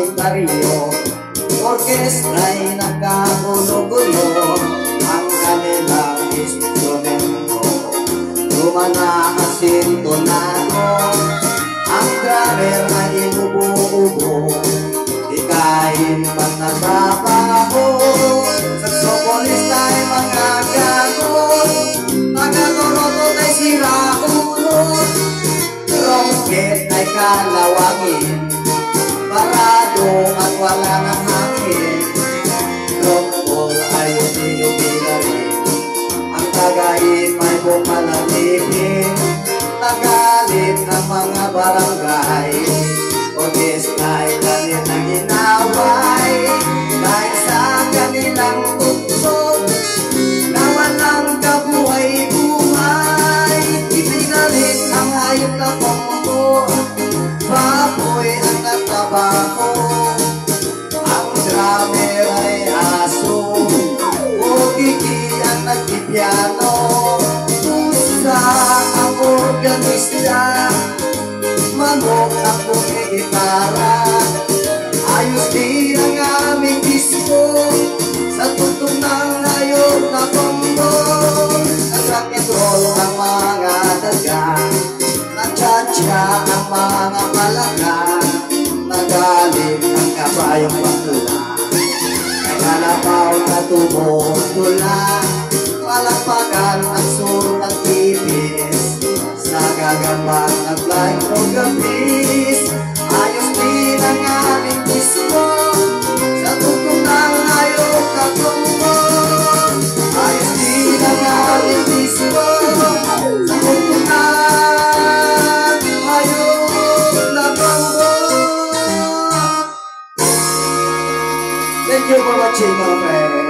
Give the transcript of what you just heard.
aming baryo. Orkestra'y nagkagulo-gulo, ang kanilang instrumento lumanahasin tonado. Ang drummer ay inubo-ubo, ikain pag nagpapaho. Saksoponista ay mga gagon, taga-torotot ay sira-ulo. Trompet ay kalawangin, parado at wala ng hangin. Trombone ay uminubi rin, ang tagaim ay bumalalitin. Nagalit ang mga barangay, orkestra ay kanilang inaway. Dahil sa kanilang tugtog na walang kabuhay-buhay, ipinalit ang hayop na pompo, baboy ang nagtabaho. Ang drummer ay aso, o kiki ang nagpipiano. Pusa ang organista, manok ang bumigitara. Ayos din ang aming disco, sa tugtog ng hayop na kombo. Ang rock and roll ang mga daga, nagtsatsa ang mga palaka. Nagalit ang kabayong bakla, ay kalabaw na tumutula. Palakpakan ang surong at tipis, sa gagambang at flying prograpis. Ayos din ang aming disco, sa tugtog ng hayop na kombo. Ayos din ang aming disco, sa tugtog ng hayop na kombo. Thank you for watching, mga friends.